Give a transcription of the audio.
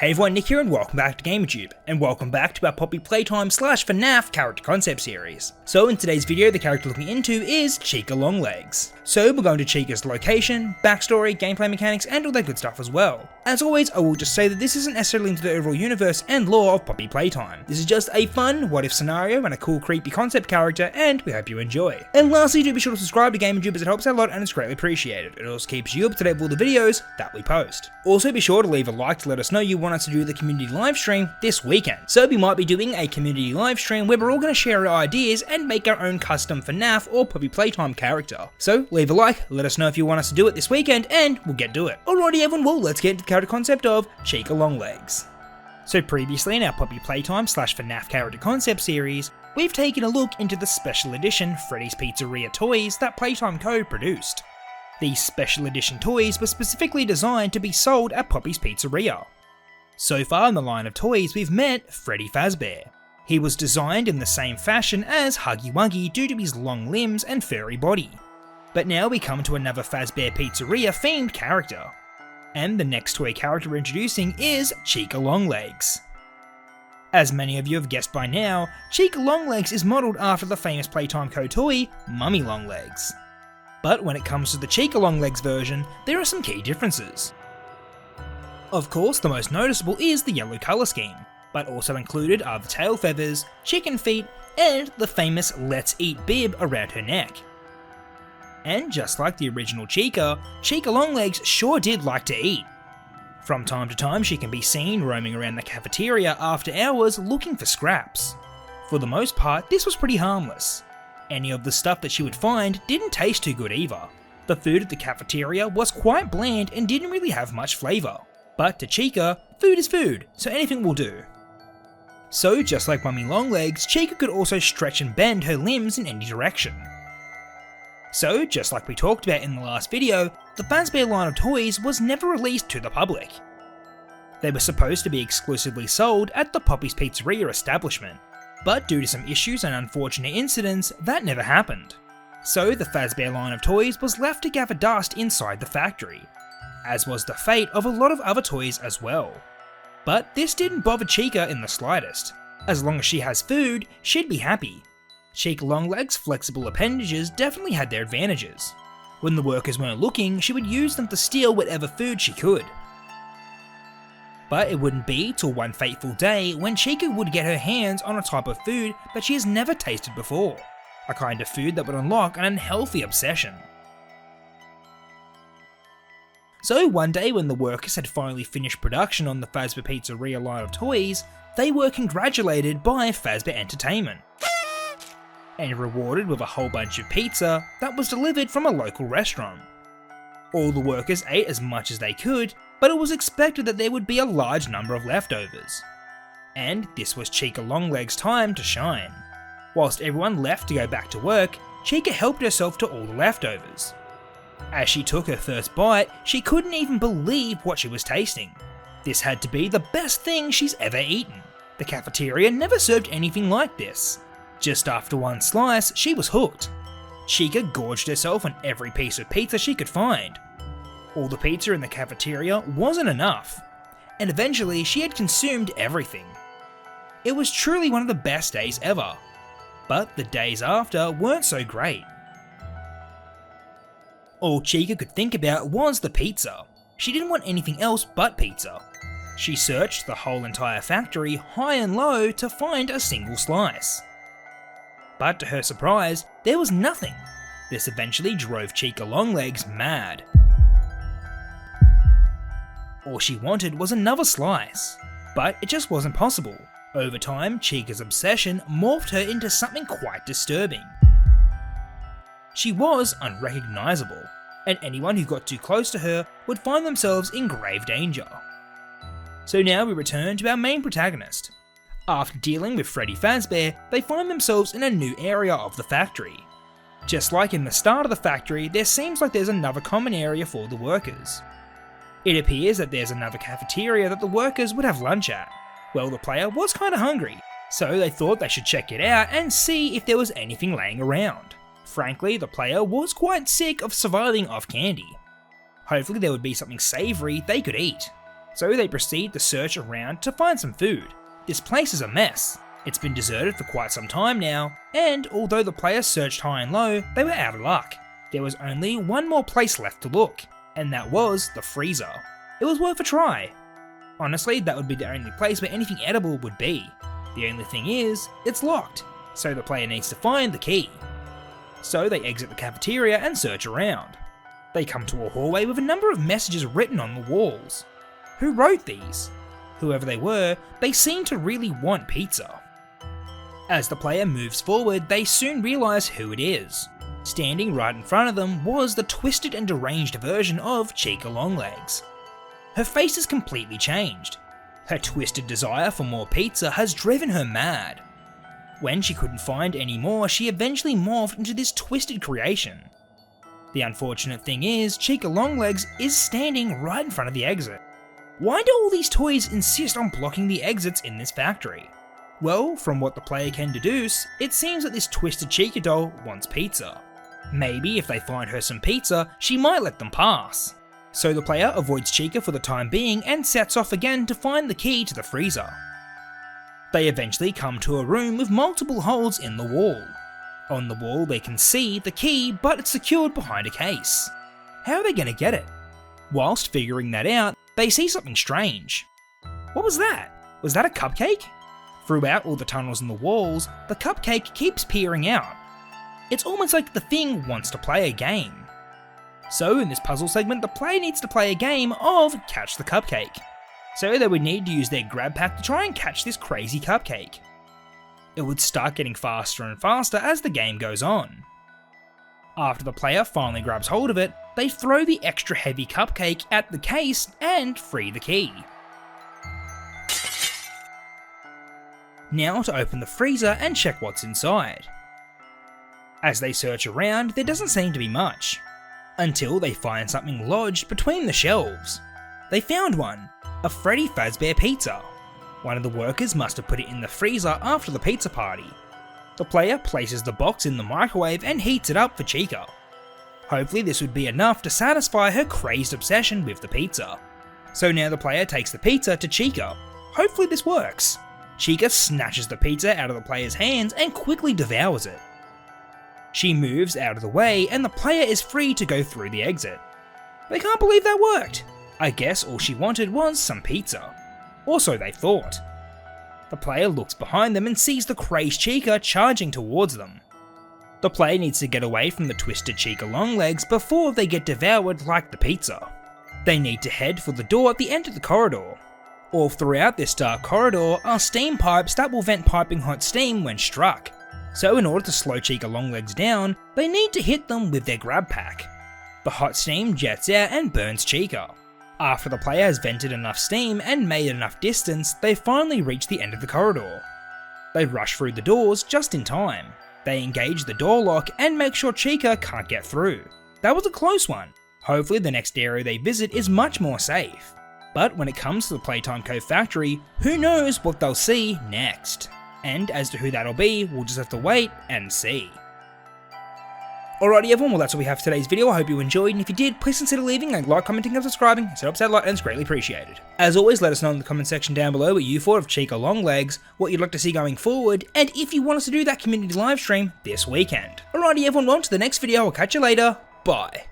Hey everyone, Nick here and welcome back to GamerTube, and welcome back to our Poppy Playtime / FNAF character concept series. So in today's video, the character looking into is Chica Long Legs. So we're going to Chica's location, backstory, gameplay mechanics, and all that good stuff as well. As always, I will just say that this isn't necessarily into the overall universe and lore of Poppy Playtime. This is just a fun what if scenario and a cool creepy concept character, and we hope you enjoy. And lastly, do be sure to subscribe to GamerTube as it helps out a lot and it's greatly appreciated. It also keeps you up to date with all the videos that we post. Also be sure to leave a like to let us know you want us to do the community live stream this weekend. So we might be doing a community live stream where we're all going to share our ideas and make our own custom FNAF or Poppy Playtime character. So leave a like, let us know if you want us to do it this weekend, and we'll get to it. Alrighty everyone, well let's get into the character concept of Chica Long Legs. So previously in our Poppy Playtime / FNAF character concept series, we've taken a look into the special edition Freddy's Pizzeria toys that Playtime Co. produced. These special edition toys were specifically designed to be sold at Poppy's Pizzeria. So far in the line of toys we've met Freddy Fazbear. He was designed in the same fashion as Huggy Wuggy due to his long limbs and furry body. But now we come to another Fazbear Pizzeria themed character. And the next toy character we're introducing is Chica Long Legs. As many of you have guessed by now, Chica Long Legs is modelled after the famous Playtime Co. toy, Mummy Long Legs. But when it comes to the Chica Long Legs version, there are some key differences. Of course, the most noticeable is the yellow colour scheme, but also included are the tail feathers, chicken feet, and the famous Let's Eat bib around her neck. And just like the original Chica, Chica Long Legs sure did like to eat. From time to time she can be seen roaming around the cafeteria after hours looking for scraps. For the most part, this was pretty harmless. Any of the stuff that she would find didn't taste too good either. The food at the cafeteria was quite bland and didn't really have much flavour. But to Chica, food is food, so anything will do. So just like Mummy Long Legs, Chica could also stretch and bend her limbs in any direction. So just like we talked about in the last video, the Fazbear line of toys was never released to the public. They were supposed to be exclusively sold at the Poppy's Pizzeria establishment, but due to some issues and unfortunate incidents, that never happened. So the Fazbear line of toys was left to gather dust inside the factory, as was the fate of a lot of other toys as well. But this didn't bother Chica in the slightest. As long as she has food, she'd be happy. Chica Long Legs' flexible appendages definitely had their advantages. When the workers weren't looking, she would use them to steal whatever food she could. But it wouldn't be till one fateful day when Chica would get her hands on a type of food that she has never tasted before. A kind of food that would unlock an unhealthy obsession. So one day when the workers had finally finished production on the Fazbear Pizzeria line of toys, they were congratulated by Fazbear Entertainment, and rewarded with a whole bunch of pizza that was delivered from a local restaurant. All the workers ate as much as they could, but it was expected that there would be a large number of leftovers. And this was Chica Long Legs' time to shine. Whilst everyone left to go back to work, Chica helped herself to all the leftovers. As she took her first bite, she couldn't even believe what she was tasting. This had to be the best thing she's ever eaten. The cafeteria never served anything like this. Just after one slice, she was hooked. Chica gorged herself on every piece of pizza she could find. All the pizza in the cafeteria wasn't enough, and eventually she had consumed everything. It was truly one of the best days ever, but the days after weren't so great. All Chica could think about was the pizza. She didn't want anything else but pizza. She searched the whole entire factory high and low to find a single slice. But to her surprise, there was nothing. This eventually drove Chica Long Legs mad. All she wanted was another slice, but it just wasn't possible. Over time, Chica's obsession morphed her into something quite disturbing. She was unrecognisable, and anyone who got too close to her would find themselves in grave danger. So now we return to our main protagonist. After dealing with Freddy Fazbear, they find themselves in a new area of the factory. Just like in the start of the factory, there seems like there's another common area for the workers. It appears that there's another cafeteria that the workers would have lunch at. Well, the player was kinda hungry, so they thought they should check it out and see if there was anything laying around. Frankly, the player was quite sick of surviving off candy. Hopefully there would be something savoury they could eat. So they proceed to search around to find some food. This place is a mess. It's been deserted for quite some time now, and although the players searched high and low, they were out of luck. There was only one more place left to look, and that was the freezer. It was worth a try. Honestly, that would be the only place where anything edible would be. The only thing is, it's locked, so the player needs to find the key. So they exit the cafeteria and search around. They come to a hallway with a number of messages written on the walls. Who wrote these? Whoever they were, they seem to really want pizza. As the player moves forward, they soon realise who it is. Standing right in front of them was the twisted and deranged version of Chica Long Legs. Her face is completely changed. Her twisted desire for more pizza has driven her mad. When she couldn't find any more, she eventually morphed into this twisted creation. The unfortunate thing is, Chica Long Legs is standing right in front of the exit. Why do all these toys insist on blocking the exits in this factory? Well, from what the player can deduce, it seems that this twisted Chica doll wants pizza. Maybe if they find her some pizza, she might let them pass. So the player avoids Chica for the time being and sets off again to find the key to the freezer. They eventually come to a room with multiple holes in the wall. On the wall they can see the key, but it's secured behind a case. How are they going to get it? Whilst figuring that out, they see something strange. What was that? Was that a cupcake? Throughout all the tunnels in the walls, the cupcake keeps peering out. It's almost like the thing wants to play a game. So in this puzzle segment, the player needs to play a game of Catch the Cupcake. So they would need to use their GrabPack to try and catch this crazy cupcake. It would start getting faster and faster as the game goes on. After the player finally grabs hold of it, they throw the extra heavy cupcake at the case and free the key. Now to open the freezer and check what's inside. As they search around, there doesn't seem to be much, until they find something lodged between the shelves. They found one, a Freddy Fazbear pizza. One of the workers must have put it in the freezer after the pizza party. The player places the box in the microwave and heats it up for Chica. Hopefully this would be enough to satisfy her crazed obsession with the pizza. So now the player takes the pizza to Chica. Hopefully this works. Chica snatches the pizza out of the player's hands and quickly devours it. She moves out of the way and the player is free to go through the exit. They can't believe that worked. I guess all she wanted was some pizza. Or so they thought. The player looks behind them and sees the crazed Chica charging towards them. The player needs to get away from the twisted Chica Long Legs before they get devoured like the pizza. They need to head for the door at the end of the corridor. All throughout this dark corridor are steam pipes that will vent piping hot steam when struck. So in order to slow Chica Long Legs down, they need to hit them with their GrabPack. The hot steam jets out and burns Chica. After the player has vented enough steam and made enough distance, they finally reach the end of the corridor. They rush through the doors just in time. They engage the door lock and make sure Chica can't get through. That was a close one. Hopefully the next area they visit is much more safe. But when it comes to the Playtime Co factory, who knows what they'll see next? And as to who that'll be, we'll just have to wait and see. Alrighty everyone, well that's all we have for today's video. I hope you enjoyed, and if you did, please consider leaving a like, commenting and subscribing. It helps out a lot and it's greatly appreciated. As always, let us know in the comment section down below what you thought of Chica Long Legs, what you'd like to see going forward, and if you want us to do that community livestream this weekend. Alrighty everyone, on to the next video. I'll catch you later. Bye.